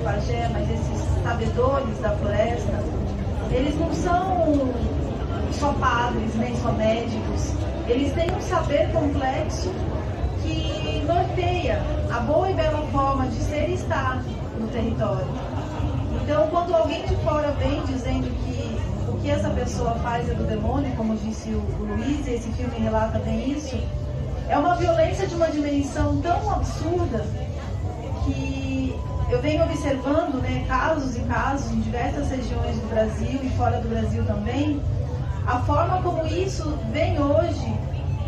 pajé, mas esses sabedores da floresta, eles não são só padres, nem só médicos. Eles têm um saber complexo que norteia a boa e bela forma de ser e estar no território. Então, quando alguém de fora vem dizendo que o que essa pessoa faz é do demônio, como disse o Luiz, e esse filme relata bem isso, é uma violência de uma dimensão tão absurda que eu venho observando, né, casos e casos em diversas regiões do Brasil e fora do Brasil também, a forma como isso vem hoje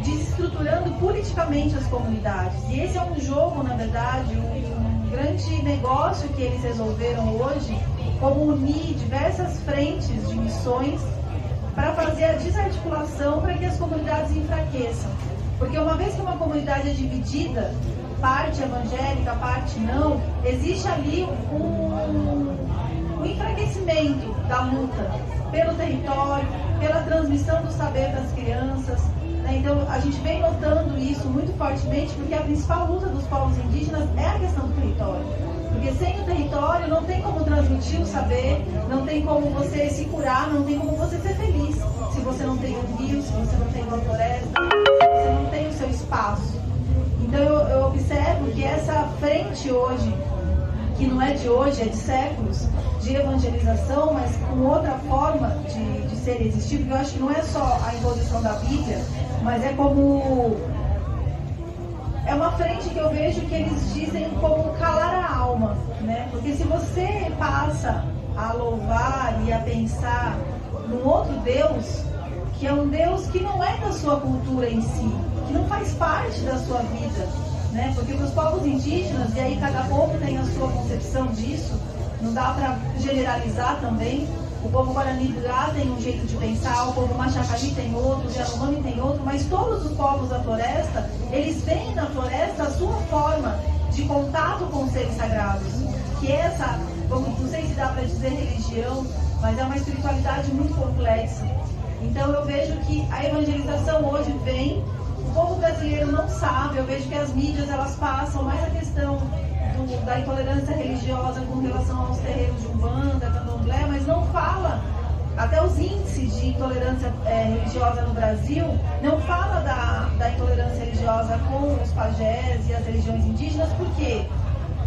desestruturando politicamente as comunidades. E esse é um jogo, na verdade, um grande negócio que eles resolveram hoje, como unir diversas frentes de missões para fazer a desarticulação para que as comunidades enfraqueçam. Porque uma vez que uma comunidade é dividida, parte evangélica, parte não, existe ali um enfraquecimento da luta pelo território, pela transmissão do saber das crianças. Então, a gente vem notando isso muito fortemente, porque a principal luta dos povos indígenas é a questão do território. Porque sem o território não tem como transmitir o saber, não tem como você se curar, não tem como você ser feliz. Se você não tem um rio, se você não tem uma floresta, se você não tem o seu espaço. Então, eu observo que essa frente hoje, que não é de hoje, é de séculos, de evangelização, mas com outra forma de ser e existir, porque eu acho que não é só a imposição da Bíblia, mas é como... É uma frente que eu vejo que eles dizem como calar a alma, né? Porque se você passa a louvar e a pensar num outro Deus, que é um Deus que não é da sua cultura em si, que não faz parte da sua vida, né? Porque para os povos indígenas, e aí cada povo tem a sua concepção disso, não dá para generalizar também. O povo Guarani lá tem um jeito de pensar, o povo Machacali tem outro, o Yanomami tem outro, mas todos os povos da floresta, eles veem na floresta a sua forma de contato com os seres sagrados, que é essa, não sei se dá para dizer religião, mas é uma espiritualidade muito complexa. Então eu vejo que a evangelização hoje vem, o povo brasileiro não sabe, eu vejo que as mídias elas passam mais a questão da intolerância religiosa com relação aos terreiros de Umbanda, Candomblé, mas não fala, até os índices de intolerância religiosa no Brasil, não fala da intolerância religiosa com os pajés e as religiões indígenas, porque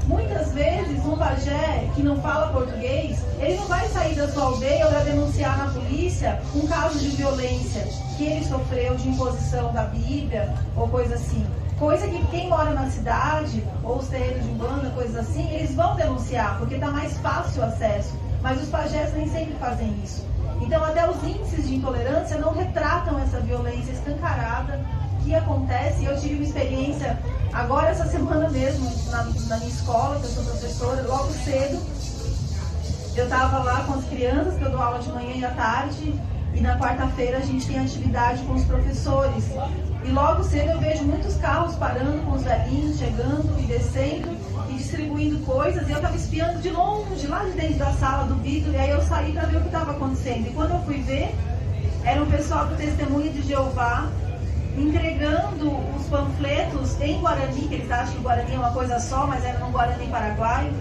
muitas vezes um pajé que não fala português, ele não vai sair da sua aldeia para denunciar na polícia um caso de violência que ele sofreu de imposição da Bíblia ou coisa assim. Coisa que quem mora na cidade, ou os terreiros de Umbanda, coisas assim, eles vão denunciar, porque está mais fácil o acesso. Mas os pajés nem sempre fazem isso. Então até os índices de intolerância não retratam essa violência escancarada que acontece. Eu tive uma experiência, agora essa semana mesmo, na minha escola, que eu sou professora, logo cedo, eu estava lá com as crianças, que eu dou aula de manhã e à tarde, e na quarta-feira a gente tem atividade com os professores. E logo cedo eu vejo muitos carros parando com os velhinhos, chegando e descendo e distribuindo coisas. E eu estava espiando de longe, lá de dentro da sala do vidro, e aí eu saí para ver o que estava acontecendo. E quando eu fui ver, era um pessoal do Testemunho de Jeová entregando os panfletos em Guarani, que eles acham que o Guarani é uma coisa só, mas era no Guarani paraguaio.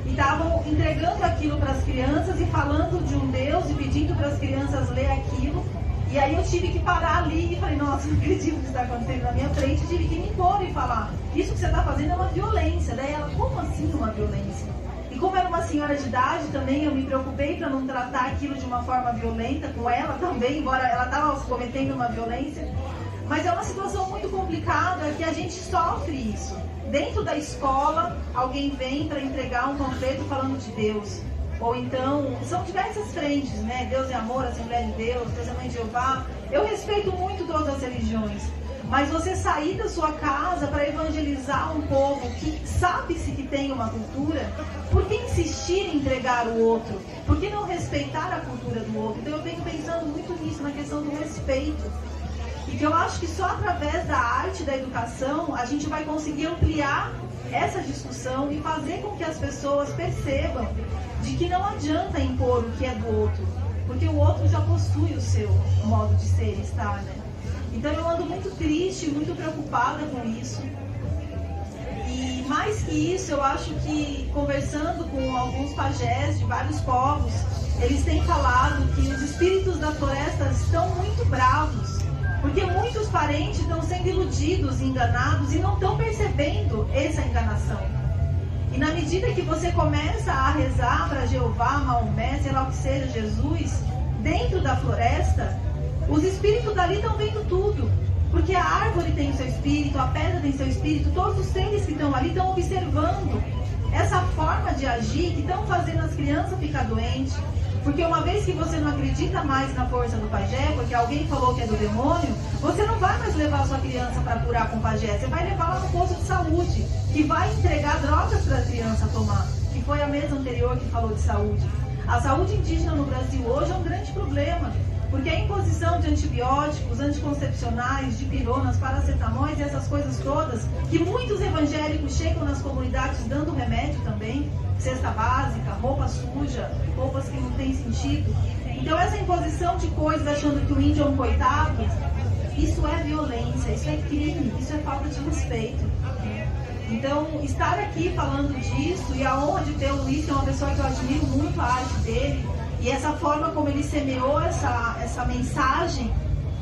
E estavam entregando aquilo para as crianças e falando de um Deus e pedindo para as crianças ler aquilo. E aí eu tive que parar ali e falei, nossa, não acredito que está acontecendo na minha frente. E tive que me impor e falar, isso que você está fazendo é uma violência. Daí ela, como assim uma violência? E como era uma senhora de idade também, eu me preocupei para não tratar aquilo de uma forma violenta com ela também, embora ela estava cometendo uma violência. Mas é uma situação muito complicada que a gente sofre isso. Dentro da escola, alguém vem para entregar um panfleto falando de Deus. Ou então, são diversas frentes, né? Deus é amor, Assembleia de Deus, Testemunho de Jeová. Eu respeito muito todas as religiões. Mas você sair da sua casa para evangelizar um povo que sabe-se que tem uma cultura, por que insistir em entregar o outro? Por que não respeitar a cultura do outro? Então eu venho pensando muito nisso, na questão do respeito. E que eu acho que só através da arte, da educação, a gente vai conseguir ampliar essa discussão e fazer com que as pessoas percebam de que não adianta impor o que é do outro, porque o outro já possui o seu modo de ser e estar, né? Então eu ando muito triste, muito preocupada com isso. E mais que isso, eu acho que conversando com alguns pajés de vários povos, eles têm falado que os espíritos da floresta estão muito bravos, porque muitos parentes estão sendo iludidos, enganados e não estão percebendo essa enganação. E na medida que você começa a rezar para Jeová, Maomé, sei lá o que seja, Jesus, dentro da floresta, os espíritos dali estão vendo tudo. Porque a árvore tem o seu espírito, a pedra tem seu espírito, todos os seres que estão ali estão observando essa forma de agir que estão fazendo as crianças ficar doentes. Porque uma vez que você não acredita mais na força do pajé, porque alguém falou que é do demônio, você não vai mais levar a sua criança para curar com o pajé, você vai levar lá no posto de saúde, que vai entregar drogas para a criança tomar, que foi a mesa anterior que falou de saúde. A saúde indígena no Brasil hoje é um grande problema, porque a imposição de antibióticos, anticoncepcionais, dipironas, paracetamóis e essas coisas todas, que muitos evangélicos chegam nas comunidades dando remédio também, cesta básica, roupa suja, roupas que não têm sentido. Então essa imposição de coisas achando que o índio é um coitado, isso é violência, isso é crime, isso é falta de respeito. Então, estar aqui falando disso, e a honra de ter o Luiz, que é uma pessoa que eu admiro muito a arte dele, e essa forma como ele semeou essa mensagem,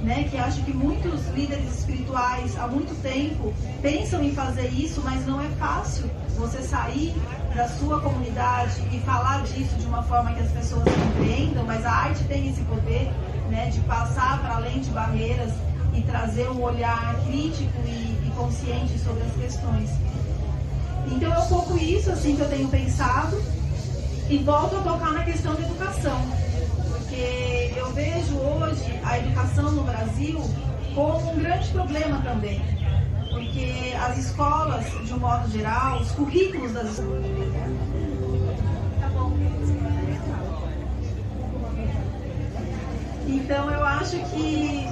né, que acho que muitos líderes espirituais há muito tempo pensam em fazer isso, mas não é fácil você sair da sua comunidade e falar disso de uma forma que as pessoas compreendam, mas a arte tem esse poder, né, de passar para além de barreiras e trazer um olhar crítico e consciente sobre as questões. Então é um pouco isso assim que eu tenho pensado. E volto a tocar na questão da educação, porque eu vejo hoje a educação no Brasil como um grande problema também, porque as escolas, de um modo geral, os currículos das escolas... Então eu acho que,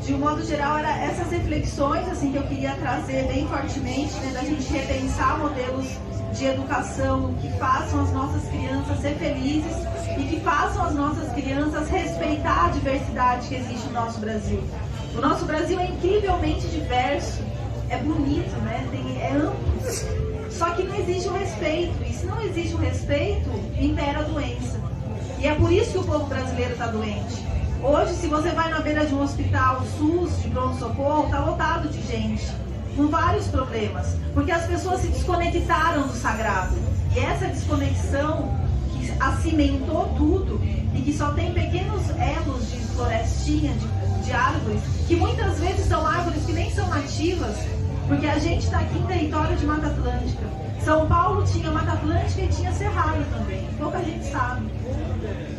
de um modo geral, era essas reflexões assim, que eu queria trazer bem fortemente, né, da gente repensar modelos de educação que façam as nossas crianças ser felizes e que façam as nossas crianças respeitar a diversidade que existe no nosso Brasil. O nosso Brasil é incrivelmente diverso, é bonito, né? É amplo, só que não existe o respeito, e se não existe o respeito, impera a doença. E é por isso que o povo brasileiro está doente. Hoje, se você vai na beira de um hospital SUS de pronto-socorro, está lotado de gente, com vários problemas, porque as pessoas se desconectaram do sagrado. E essa desconexão que acimentou tudo e que só tem pequenos elos de florestinha, de árvores, que muitas vezes são árvores que nem são nativas, porque a gente está aqui em território de Mata Atlântica. São Paulo tinha Mata Atlântica e tinha Cerrado também, pouca gente sabe.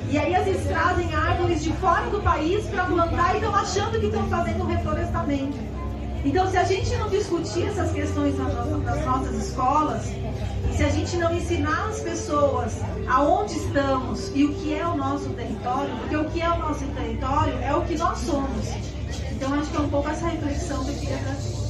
E aí às vezes trazem árvores de fora do país para plantar e estão achando que estão fazendo um reflorestamento. Então, se a gente não discutir essas questões nas nossas escolas, se a gente não ensinar as pessoas aonde estamos e o que é o nosso território, porque o que é o nosso território é o que nós somos. Então, acho que é um pouco essa reflexão que eu queria trazer.